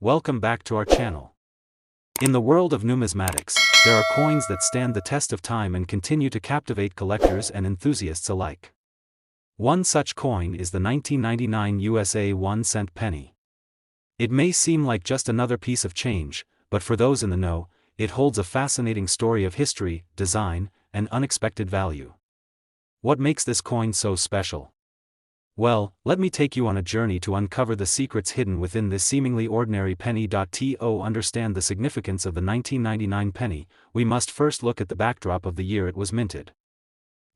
welcome back to our channel. In the world of numismatics, there are coins that stand the test of time and continue to captivate collectors and enthusiasts alike. One such coin is the 1999 USA 1-cent penny. It may seem like just another piece of change, but for those in the know, it holds a fascinating story of history, design, and unexpected value. What makes this coin so special? Well, let me take you on a journey to uncover the secrets hidden within this seemingly ordinary penny. To understand the significance of the 1999 penny, we must first look at the backdrop of the year it was minted.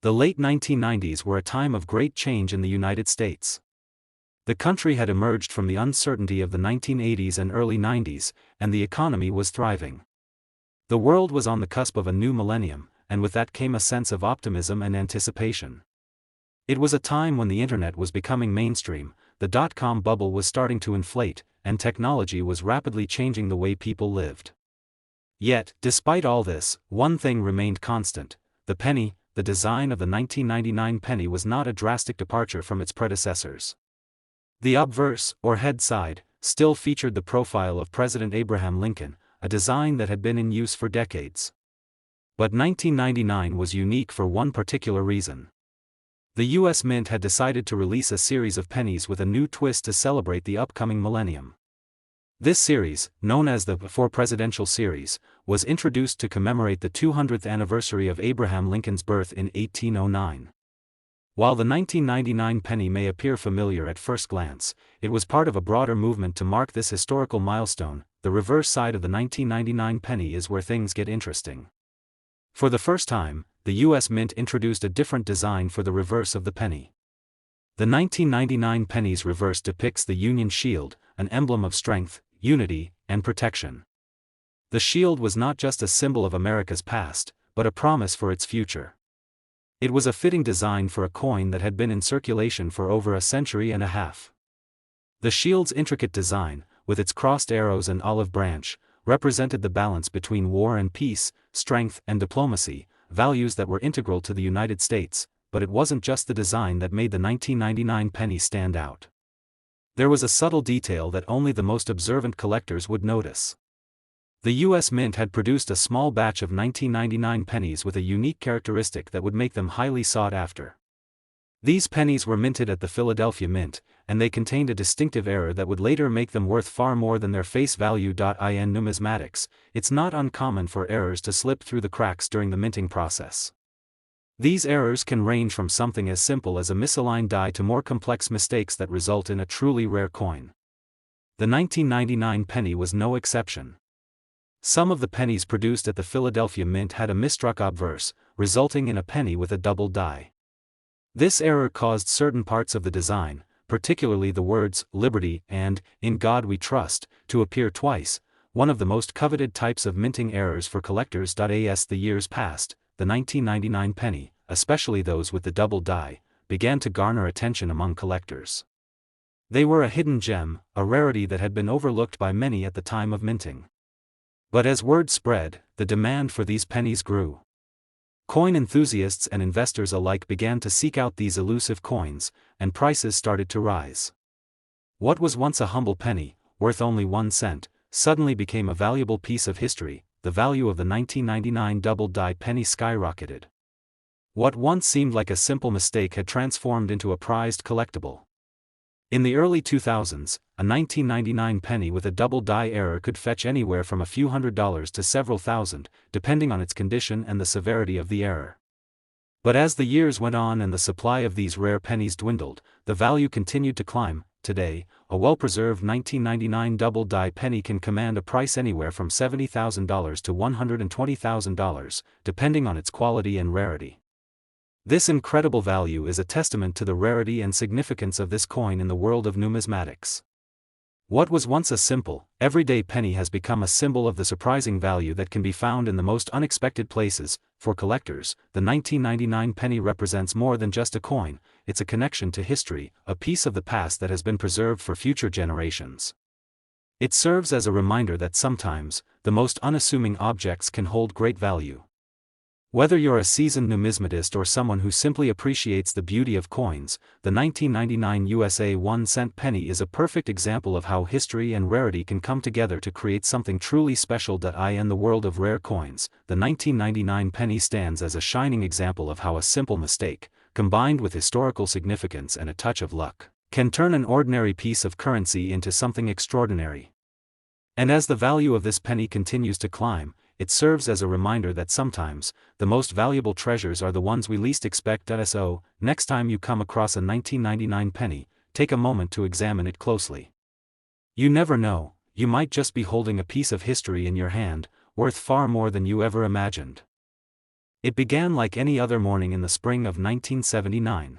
The late 1990s were a time of great change in the United States. The country had emerged from the uncertainty of the 1980s and early 90s, and the economy was thriving. The world was on the cusp of a new millennium, and with that came a sense of optimism and anticipation. It was a time when the internet was becoming mainstream, the dot-com bubble was starting to inflate, and technology was rapidly changing the way people lived. Yet, despite all this, one thing remained constant: the penny. The design of the 1999 penny was not a drastic departure from its predecessors. The obverse, or head side, still featured the profile of President Abraham Lincoln, a design that had been in use for decades. But 1999 was unique for one particular reason. The U.S. Mint had decided to release a series of pennies with a new twist to celebrate the upcoming millennium. This series, known as the Before Presidential Series, was introduced to commemorate the 200th anniversary of Abraham Lincoln's birth in 1809. While the 1999 penny may appear familiar at first glance, it was part of a broader movement to mark this historical milestone. The reverse side of the 1999 penny is where things get interesting. For the first time, the U.S. Mint introduced a different design for the reverse of the penny. The 1999 penny's reverse depicts the Union Shield, an emblem of strength, unity, and protection. The shield was not just a symbol of America's past, but a promise for its future. It was a fitting design for a coin that had been in circulation for over a century and a half. The shield's intricate design, with its crossed arrows and olive branch, represented the balance between war and peace, strength and diplomacy, values that were integral to the United States. But it wasn't just the design that made the 1999 penny stand out. There was a subtle detail that only the most observant collectors would notice. The U.S. Mint had produced a small batch of 1999 pennies with a unique characteristic that would make them highly sought after. These pennies were minted at the Philadelphia Mint, and they contained a distinctive error that would later make them worth far more than their face value. In numismatics, it's not uncommon for errors to slip through the cracks during the minting process. These errors can range from something as simple as a misaligned die to more complex mistakes that result in a truly rare coin. The 1999 penny was no exception. Some of the pennies produced at the Philadelphia Mint had a misstruck obverse, resulting in a penny with a double die. This error caused certain parts of the design, particularly the words "Liberty" and "In God We Trust," to appear twice, one of the most coveted types of minting errors for collectors. As the years passed, the 1999 penny, especially those with the double die, began to garner attention among collectors. They were a hidden gem, a rarity that had been overlooked by many at the time of minting. But as word spread, the demand for these pennies grew. Coin enthusiasts and investors alike began to seek out these elusive coins, and prices started to rise. What was once a humble penny, worth only 1 cent, suddenly became a valuable piece of history. The value of the 1999 double-die penny skyrocketed. What once seemed like a simple mistake had transformed into a prized collectible. In the early 2000s, a 1999 penny with a double-die error could fetch anywhere from a few $100s to several thousand, depending on its condition and the severity of the error. But as the years went on and the supply of these rare pennies dwindled, the value continued to climb. Today, a well-preserved 1999 double-die penny can command a price anywhere from $70,000 to $120,000, depending on its quality and rarity. This incredible value is a testament to the rarity and significance of this coin in the world of numismatics. What was once a simple, everyday penny has become a symbol of the surprising value that can be found in the most unexpected places. For collectors, the 1999 penny represents more than just a coin. It's a connection to history, a piece of the past that has been preserved for future generations. It serves as a reminder that sometimes, the most unassuming objects can hold great value. Whether you're a seasoned numismatist or someone who simply appreciates the beauty of coins, the 1999 USA 1-cent penny is a perfect example of how history and rarity can come together to create something truly special. In the world of rare coins, the 1999 penny stands as a shining example of how a simple mistake, combined with historical significance and a touch of luck, can turn an ordinary piece of currency into something extraordinary. And as the value of this penny continues to climb, it serves as a reminder that sometimes, the most valuable treasures are the ones we least expect. So, next time you come across a 1999 penny, take a moment to examine it closely. You never know, you might just be holding a piece of history in your hand, worth far more than you ever imagined. It began like any other morning in the spring of 1979.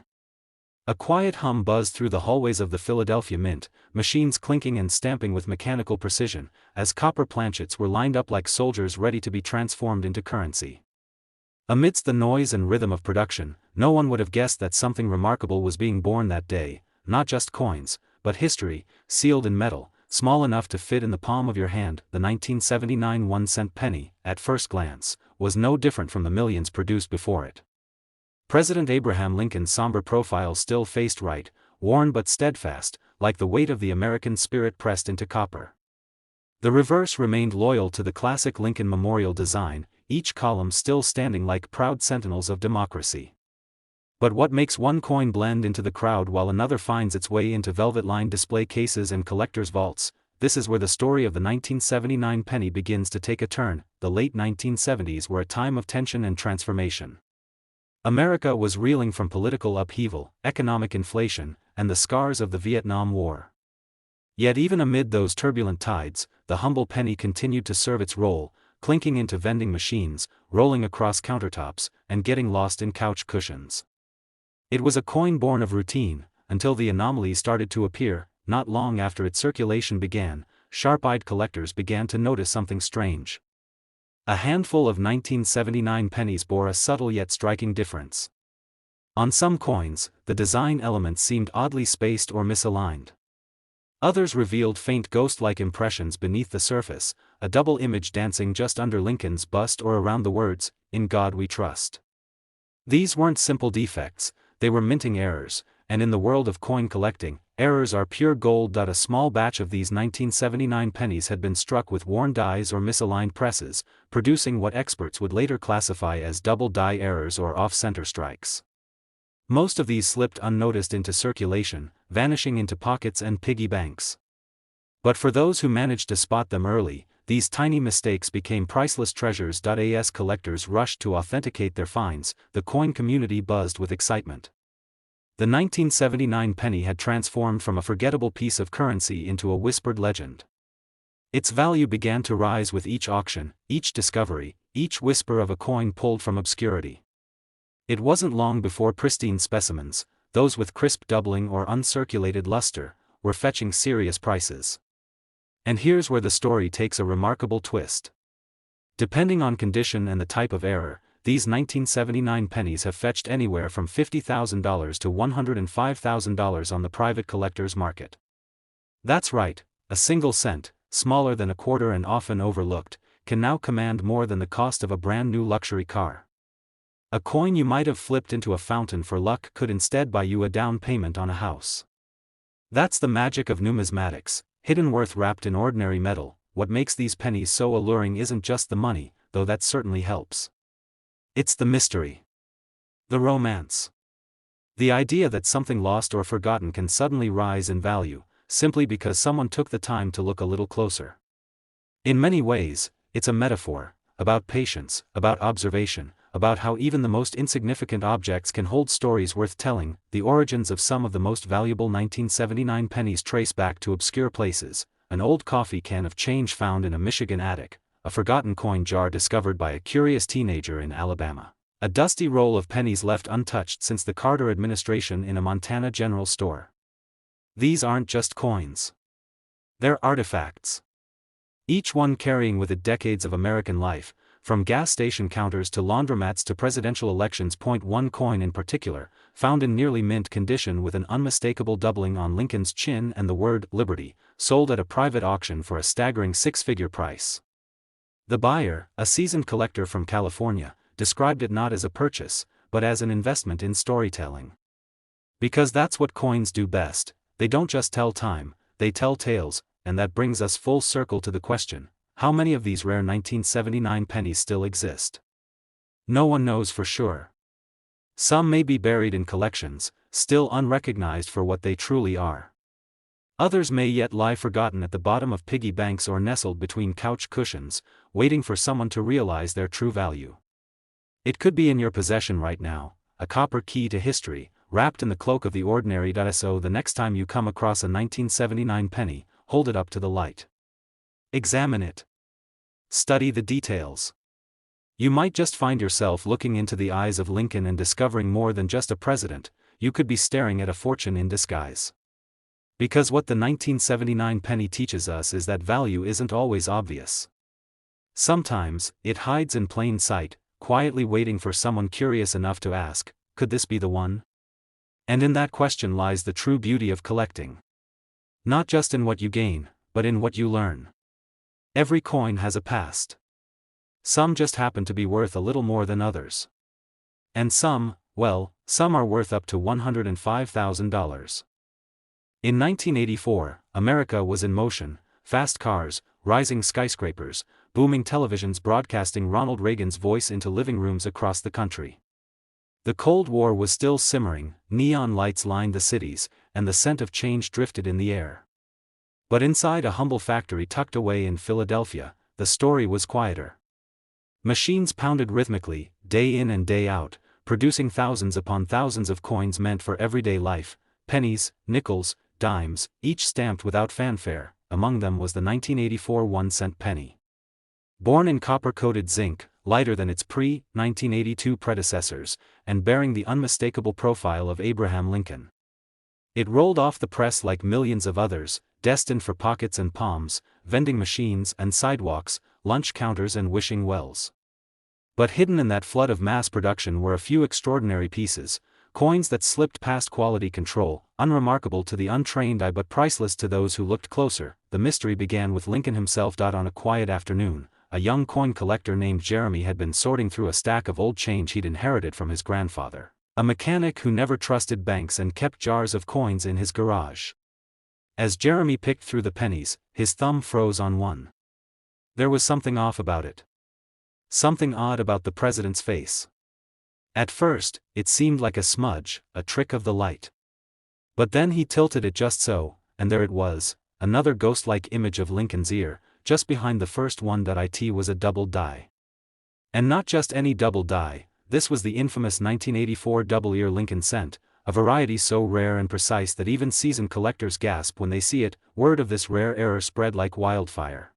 A quiet hum buzzed through the hallways of the Philadelphia Mint, machines clinking and stamping with mechanical precision, as copper planchets were lined up like soldiers ready to be transformed into currency. Amidst the noise and rhythm of production, no one would have guessed that something remarkable was being born that day, not just coins, but history, sealed in metal, small enough to fit in the palm of your hand. The 1979 1-cent penny, at first glance, was no different from the millions produced before it. President Abraham Lincoln's somber profile still faced right, worn but steadfast, like the weight of the American spirit pressed into copper. The reverse remained loyal to the classic Lincoln Memorial design, each column still standing like proud sentinels of democracy. But what makes one coin blend into the crowd while another finds its way into velvet-lined display cases and collectors' vaults? This is where the story of the 1979 penny begins to take a turn. The late 1970s were a time of tension and transformation. America was reeling from political upheaval, economic inflation, and the scars of the Vietnam War. Yet even amid those turbulent tides, the humble penny continued to serve its role, clinking into vending machines, rolling across countertops, and getting lost in couch cushions. It was a coin born of routine, until the anomaly started to appear. Not long after its circulation began, sharp-eyed collectors began to notice something strange. A handful of 1979 pennies bore a subtle yet striking difference. On some coins, the design elements seemed oddly spaced or misaligned. Others revealed faint ghost-like impressions beneath the surface, a double image dancing just under Lincoln's bust or around the words, "In God We Trust." These weren't simple defects, they were minting errors, and in the world of coin collecting, errors are pure gold. A small batch of these 1979 pennies had been struck with worn dies or misaligned presses, producing what experts would later classify as double die errors or off-center strikes. Most of these slipped unnoticed into circulation, vanishing into pockets and piggy banks. But for those who managed to spot them early, these tiny mistakes became priceless treasures. As collectors rushed to authenticate their finds, the coin community buzzed with excitement. The 1979 penny had transformed from a forgettable piece of currency into a whispered legend. Its value began to rise with each auction, each discovery, each whisper of a coin pulled from obscurity. It wasn't long before pristine specimens, those with crisp doubling or uncirculated luster, were fetching serious prices. And here's where the story takes a remarkable twist. Depending on condition and the type of error, these 1979 pennies have fetched anywhere from $50,000 to $105,000 on the private collector's market. That's right, a single cent, smaller than a quarter and often overlooked, can now command more than the cost of a brand new luxury car. A coin you might have flipped into a fountain for luck could instead buy you a down payment on a house. That's the magic of numismatics, hidden worth wrapped in ordinary metal. What makes these pennies so alluring isn't just the money, though that certainly helps. It's the mystery. The romance. The idea that something lost or forgotten can suddenly rise in value, simply because someone took the time to look a little closer. In many ways, it's a metaphor, about patience, about observation, about how even the most insignificant objects can hold stories worth telling. The origins of some of the most valuable 1979 pennies trace back to obscure places: an old coffee can of change found in a Michigan attic, a forgotten coin jar discovered by a curious teenager in Alabama, a dusty roll of pennies left untouched since the Carter administration in a Montana general store. These aren't just coins. They're artifacts. Each one carrying with it decades of American life, from gas station counters to laundromats to presidential elections. One coin in particular, found in nearly mint condition with an unmistakable doubling on Lincoln's chin and the word "Liberty," sold at a private auction for a staggering six-figure price. The buyer, a seasoned collector from California, described it not as a purchase, but as an investment in storytelling. Because that's what coins do best, they don't just tell time, they tell tales, and that brings us full circle to the question, how many of these rare 1979 pennies still exist? No one knows for sure. Some may be buried in collections, still unrecognized for what they truly are. Others may yet lie forgotten at the bottom of piggy banks or nestled between couch cushions, waiting for someone to realize their true value. It could be in your possession right now, a copper key to history, wrapped in the cloak of the ordinary. So the next time you come across a 1979 penny, hold it up to the light. Examine it. Study the details. You might just find yourself looking into the eyes of Lincoln and discovering more than just a president. You could be staring at a fortune in disguise. Because what the 1979 penny teaches us is that value isn't always obvious. Sometimes, it hides in plain sight, quietly waiting for someone curious enough to ask, could this be the one? And in that question lies the true beauty of collecting. Not just in what you gain, but in what you learn. Every coin has a past. Some just happen to be worth a little more than others. And some are worth up to $105,000. In 1984, America was in motion, fast cars, rising skyscrapers, booming televisions broadcasting Ronald Reagan's voice into living rooms across the country. The Cold War was still simmering, neon lights lined the cities, and the scent of change drifted in the air. But inside a humble factory tucked away in Philadelphia, the story was quieter. Machines pounded rhythmically, day in and day out, producing thousands upon thousands of coins meant for everyday life, pennies, nickels, dimes, each stamped without fanfare. Among them was the 1984 1-cent penny. Born in copper-coated zinc, lighter than its pre-1982 predecessors, and bearing the unmistakable profile of Abraham Lincoln. It rolled off the press like millions of others, destined for pockets and palms, vending machines and sidewalks, lunch counters and wishing wells. But hidden in that flood of mass production were a few extraordinary pieces, coins that slipped past quality control, unremarkable to the untrained eye but priceless to those who looked closer. The mystery began with Lincoln himself. On a quiet afternoon, a young coin collector named Jeremy had been sorting through a stack of old change he'd inherited from his grandfather, a mechanic who never trusted banks and kept jars of coins in his garage. As Jeremy picked through the pennies, his thumb froze on one. There was something off about it. Something odd about the president's face. At first, it seemed like a smudge, a trick of the light. But then he tilted it just so, and there it was, another ghost-like image of Lincoln's ear, just behind the first one. It was a double die. And not just any double die, this was the infamous 1984 double-ear Lincoln cent, a variety so rare and precise that even seasoned collectors gasp when they see it. Word of this rare error spread like wildfire.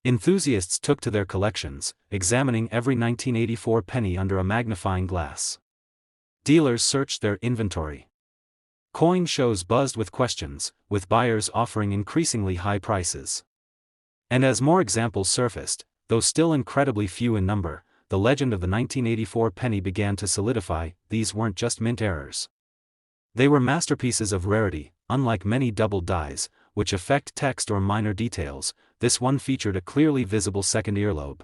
Enthusiasts took to their collections, examining every 1984 penny under a magnifying glass. Dealers searched their inventory. Coin shows buzzed with questions, with buyers offering increasingly high prices. And as more examples surfaced, though still incredibly few in number, the legend of the 1984 penny began to solidify. These weren't just mint errors. They were masterpieces of rarity. Unlike many double dies, which affect text or minor details, this one featured a clearly visible second earlobe.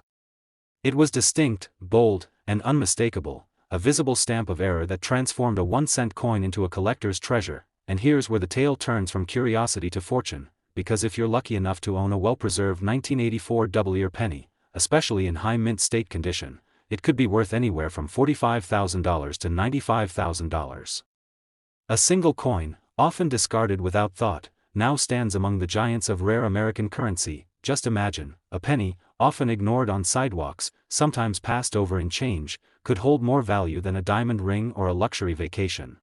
It was distinct, bold, and unmistakable, a visible stamp of error that transformed a 1-cent coin into a collector's treasure. And here's where the tale turns from curiosity to fortune, because if you're lucky enough to own a well-preserved 1984 double-ear penny, especially in high mint state condition, it could be worth anywhere from $45,000 to $95,000. A single coin, often discarded without thought, now stands among the giants of rare American currency. Just imagine, a penny, often ignored on sidewalks, sometimes passed over in change, could hold more value than a diamond ring or a luxury vacation.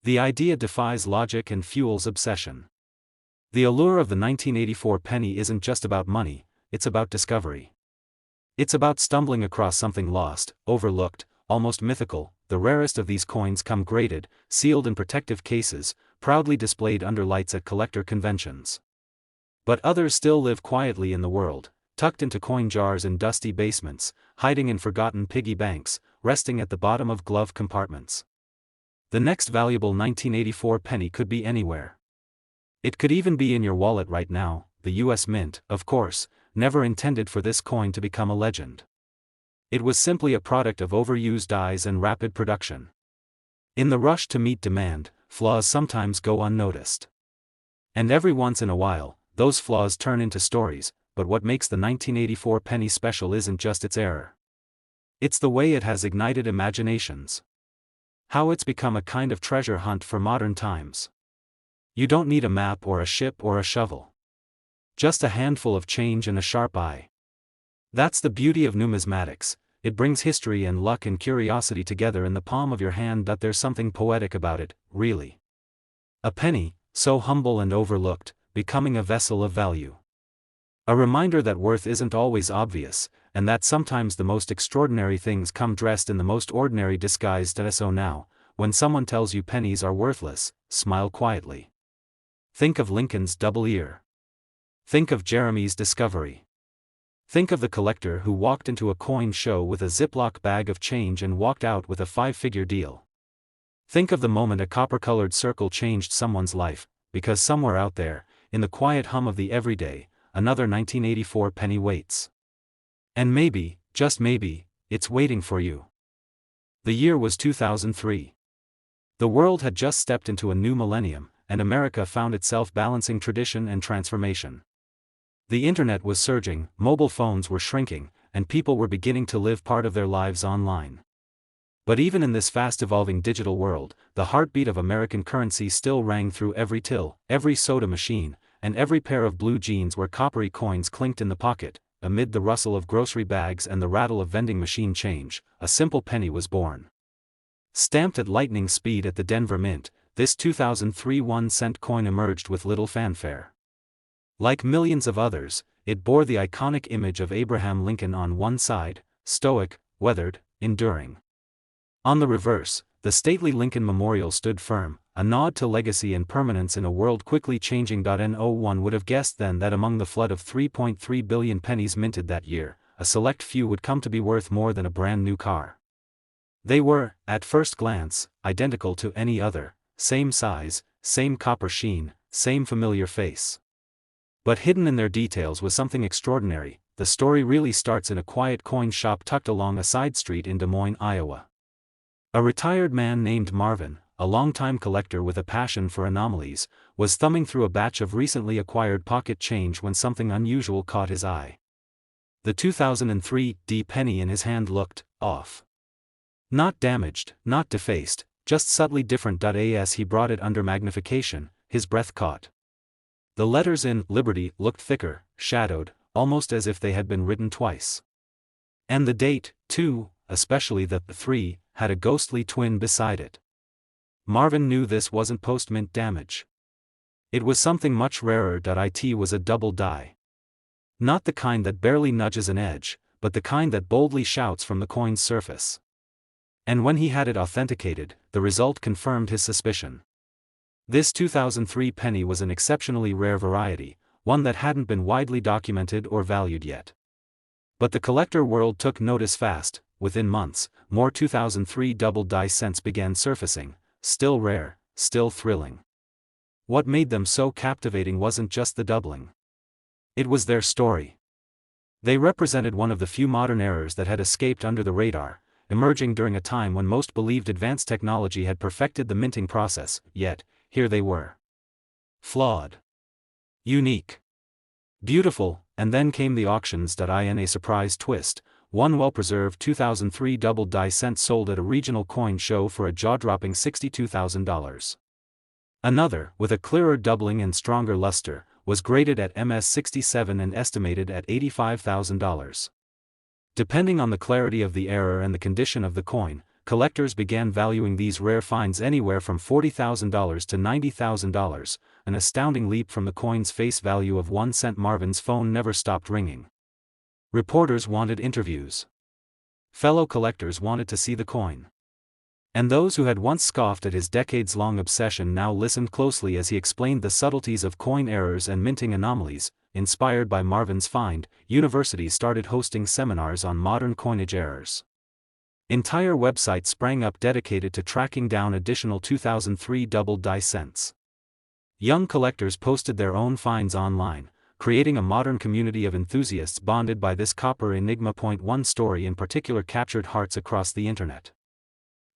The idea defies logic and fuels obsession. The allure of the 1984 penny isn't just about money, it's about discovery. It's about stumbling across something lost, overlooked, almost mythical. The rarest of these coins come graded, sealed in protective cases, proudly displayed under lights at collector conventions. But others still live quietly in the world, tucked into coin jars in dusty basements, hiding in forgotten piggy banks, resting at the bottom of glove compartments. The next valuable 1984 penny could be anywhere. It could even be in your wallet right now. The US Mint, of course, never intended for this coin to become a legend. It was simply a product of overused dyes and rapid production. In the rush to meet demand, flaws sometimes go unnoticed. And every once in a while, those flaws turn into stories, but what makes the 1984 penny special isn't just its error. It's the way it has ignited imaginations. How it's become a kind of treasure hunt for modern times. You don't need a map or a ship or a shovel. Just a handful of change and a sharp eye. That's the beauty of numismatics. It brings history and luck and curiosity together in the palm of your hand. There's something poetic about it, really. A penny, so humble and overlooked, becoming a vessel of value. A reminder that worth isn't always obvious, and that sometimes the most extraordinary things come dressed in the most ordinary disguise. So now, when someone tells you pennies are worthless, smile quietly. Think of Lincoln's double ear. Think of Jeremy's discovery. Think of the collector who walked into a coin show with a Ziploc bag of change and walked out with a 5-figure deal. Think of the moment a copper-colored circle changed someone's life, because somewhere out there, in the quiet hum of the everyday, another 1984 penny waits. And maybe, just maybe, it's waiting for you. The year was 2003. The world had just stepped into a new millennium, and America found itself balancing tradition and transformation. The internet was surging, mobile phones were shrinking, and people were beginning to live part of their lives online. But even in this fast-evolving digital world, the heartbeat of American currency still rang through every till, every soda machine, and every pair of blue jeans where coppery coins clinked in the pocket. Amid the rustle of grocery bags and the rattle of vending machine change, a simple penny was born. Stamped at lightning speed at the Denver Mint, this 2003 1-cent coin emerged with little fanfare. Like millions of others, it bore the iconic image of Abraham Lincoln on one side, stoic, weathered, enduring. On the reverse, the stately Lincoln Memorial stood firm, a nod to legacy and permanence in a world quickly changing. No one would have guessed then that among the flood of 3.3 billion pennies minted that year, a select few would come to be worth more than a brand new car. They were, at first glance, identical to any other, same size, same copper sheen, same familiar face. But hidden in their details was something extraordinary. The story really starts in a quiet coin shop tucked along a side street in Des Moines, Iowa. A retired man named Marvin, a longtime collector with a passion for anomalies, was thumbing through a batch of recently acquired pocket change when something unusual caught his eye. The 2003 D penny in his hand looked off. Not damaged, not defaced, just subtly different. As he brought it under magnification, his breath caught. The letters in Liberty looked thicker, shadowed, almost as if they had been written twice. And the date, too, especially the 3, had a ghostly twin beside it. Marvin knew this wasn't post-mint damage. It was something much rarer. It was a double die. Not the kind that barely nudges an edge, but the kind that boldly shouts from the coin's surface. And when he had it authenticated, the result confirmed his suspicion. This 2003 penny was an exceptionally rare variety, one that hadn't been widely documented or valued yet. But the collector world took notice fast. Within months, more 2003 double die cents began surfacing, still rare, still thrilling. What made them so captivating wasn't just the doubling. It was their story. They represented one of the few modern errors that had escaped under the radar, emerging during a time when most believed advanced technology had perfected the minting process, yet, here they were. Flawed. Unique. Beautiful, and then came the auctions. In a surprise twist, one well-preserved 2003 double die cent sold at a regional coin show for a jaw-dropping $62,000. Another, with a clearer doubling and stronger luster, was graded at MS-67 and estimated at $85,000. Depending on the clarity of the error and the condition of the coin, collectors began valuing these rare finds anywhere from $40,000 to $90,000, an astounding leap from the coin's face value of 1 cent. Marvin's phone never stopped ringing. Reporters wanted interviews. Fellow collectors wanted to see the coin. And those who had once scoffed at his decades-long obsession now listened closely as he explained the subtleties of coin errors and minting anomalies. Inspired by Marvin's find, universities started hosting seminars on modern coinage errors. Entire websites sprang up dedicated to tracking down additional 2003 double die cents. Young collectors posted their own finds online, creating a modern community of enthusiasts bonded by this copper enigma. One story in particular captured hearts across the internet.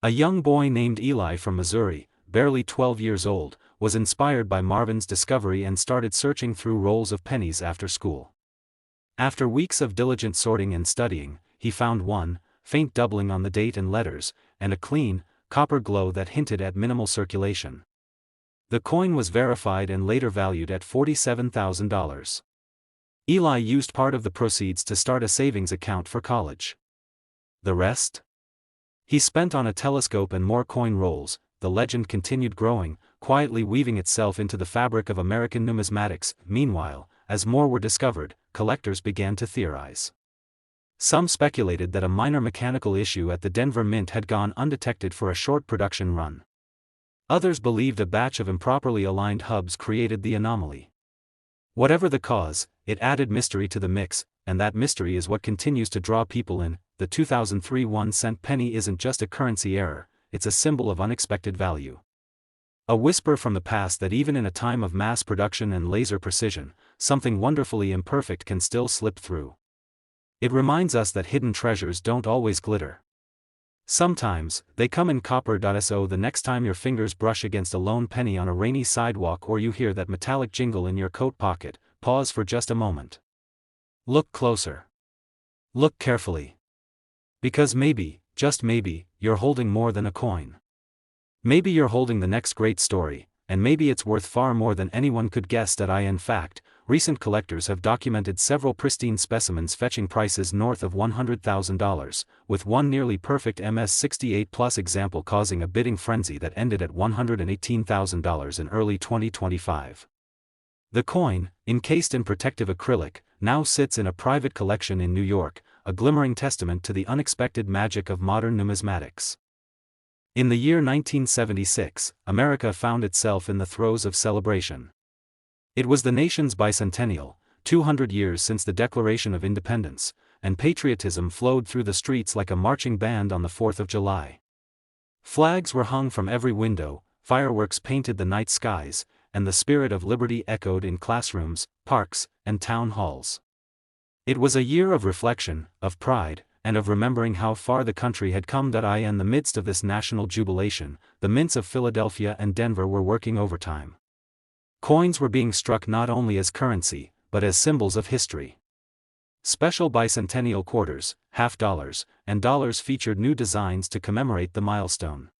A young boy named Eli from Missouri, barely 12 years old, was inspired by Marvin's discovery and started searching through rolls of pennies after school. After weeks of diligent sorting and studying, he found one, faint doubling on the date and letters, and a clean, copper glow that hinted at minimal circulation. The coin was verified and later valued at $47,000. Eli used part of the proceeds to start a savings account for college. The rest? He spent on a telescope and more coin rolls. The legend continued growing, quietly weaving itself into the fabric of American numismatics. Meanwhile, as more were discovered, collectors began to theorize. Some speculated that a minor mechanical issue at the Denver Mint had gone undetected for a short production run. Others believed a batch of improperly aligned hubs created the anomaly. Whatever the cause, it added mystery to the mix, and that mystery is what continues to draw people in. The 2003 1-cent penny isn't just a currency error, it's a symbol of unexpected value. A whisper from the past that even in a time of mass production and laser precision, something wonderfully imperfect can still slip through. It reminds us that hidden treasures don't always glitter. Sometimes, they come in copper. So the next time your fingers brush against a lone penny on a rainy sidewalk or you hear that metallic jingle in your coat pocket, pause for just a moment. Look closer. Look carefully. Because maybe, just maybe, you're holding more than a coin. Maybe you're holding the next great story, and maybe it's worth far more than anyone could guess. In fact, recent collectors have documented several pristine specimens fetching prices north of $100,000, with one nearly perfect MS-68 Plus example causing a bidding frenzy that ended at $118,000 in early 2025. The coin, encased in protective acrylic, now sits in a private collection in New York, a glimmering testament to the unexpected magic of modern numismatics. In the year 1976, America found itself in the throes of celebration. It was the nation's bicentennial, 200 years since the Declaration of Independence, and patriotism flowed through the streets like a marching band on the 4th of July. Flags were hung from every window, fireworks painted the night skies, and the spirit of liberty echoed in classrooms, parks, and town halls. It was a year of reflection, of pride, and of remembering how far the country had come. In the midst of this national jubilation, the mints of Philadelphia and Denver were working overtime. Coins were being struck not only as currency, but as symbols of history. Special bicentennial quarters, half dollars, and dollars featured new designs to commemorate the milestone.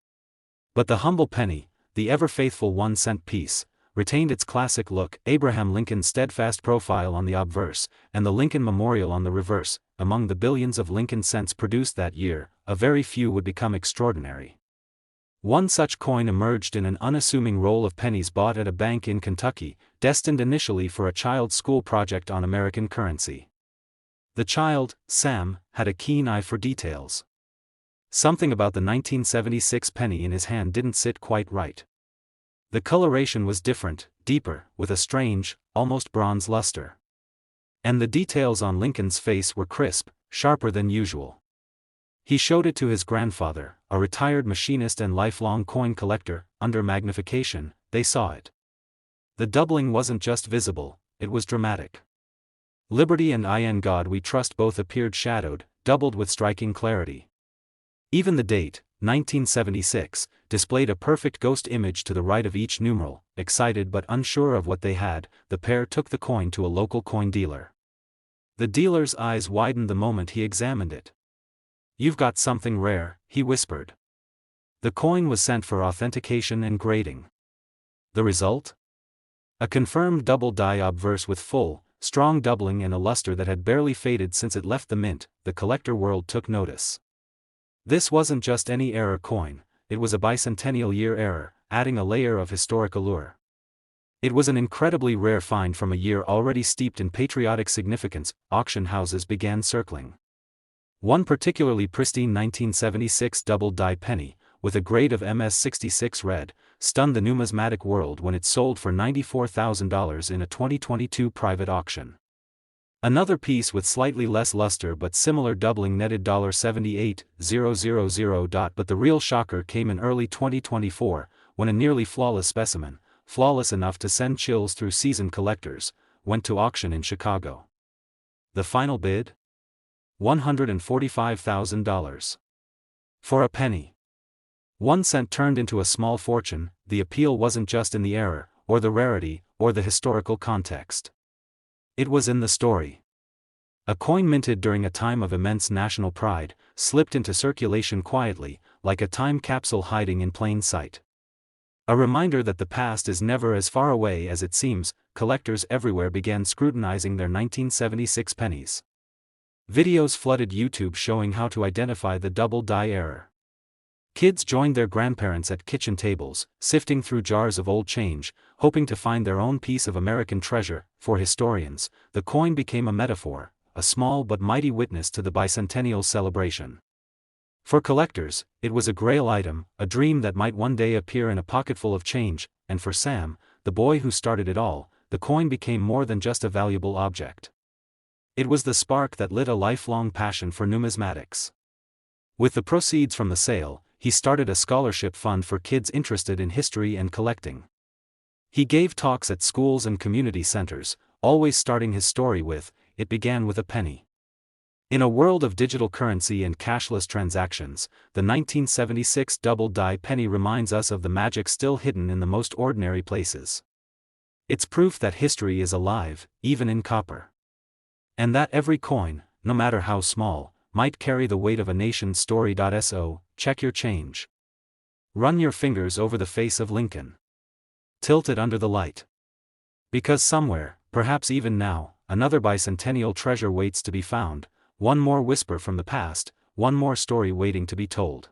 But the humble penny, the ever-faithful 1-cent piece, retained its classic look: Abraham Lincoln's steadfast profile on the obverse, and the Lincoln Memorial on the reverse. Among the billions of Lincoln cents produced that year, a very few would become extraordinary. One such coin emerged in an unassuming roll of pennies bought at a bank in Kentucky, destined initially for a child's school project on American currency. The child, Sam, had a keen eye for details. Something about the 1976 penny in his hand didn't sit quite right. The coloration was different, deeper, with a strange, almost bronze luster. And the details on Lincoln's face were crisp, sharper than usual. He showed it to his grandfather, a retired machinist and lifelong coin collector. Under magnification, they saw it. The doubling wasn't just visible, it was dramatic. Liberty and in God we trust both appeared shadowed, doubled with striking clarity. Even the date, 1976, displayed a perfect ghost image to the right of each numeral. Excited but unsure of what they had, the pair took the coin to a local coin dealer. The dealer's eyes widened the moment he examined it. "You've got something rare," he whispered. The coin was sent for authentication and grading. The result? A confirmed double die obverse with full, strong doubling and a luster that had barely faded since it left the mint. The collector world took notice. This wasn't just any error coin, it was a bicentennial year error, adding a layer of historic allure. It was an incredibly rare find from a year already steeped in patriotic significance. Auction houses began circling. One particularly pristine 1976 double-die penny, with a grade of MS-66 red, stunned the numismatic world when it sold for $94,000 in a 2022 private auction. Another piece with slightly less luster but similar doubling netted $78,000. But the real shocker came in early 2024, when a nearly flawless specimen, flawless enough to send chills through seasoned collectors, went to auction in Chicago. The final bid? $145,000. For a penny. 1 cent turned into a small fortune. The appeal wasn't just in the error, or the rarity, or the historical context. It was in the story. A coin minted during a time of immense national pride, slipped into circulation quietly, like a time capsule hiding in plain sight. A reminder that the past is never as far away as it seems. Collectors everywhere began scrutinizing their 1976 pennies. Videos flooded YouTube showing how to identify the double die error. Kids joined their grandparents at kitchen tables, sifting through jars of old change, hoping to find their own piece of American treasure. For historians, the coin became a metaphor, a small but mighty witness to the Bicentennial celebration. For collectors, it was a grail item, a dream that might one day appear in a pocketful of change, and for Sam, the boy who started it all, the coin became more than just a valuable object. It was the spark that lit a lifelong passion for numismatics. With the proceeds from the sale, he started a scholarship fund for kids interested in history and collecting. He gave talks at schools and community centers, always starting his story with, "It began with a penny." In a world of digital currency and cashless transactions, the 1976 double die penny reminds us of the magic still hidden in the most ordinary places. It's proof that history is alive, even in copper. And that every coin, no matter how small, might carry the weight of a nation's story. So, check your change. Run your fingers over the face of Lincoln. Tilt it under the light. Because somewhere, perhaps even now, another bicentennial treasure waits to be found, one more whisper from the past, one more story waiting to be told.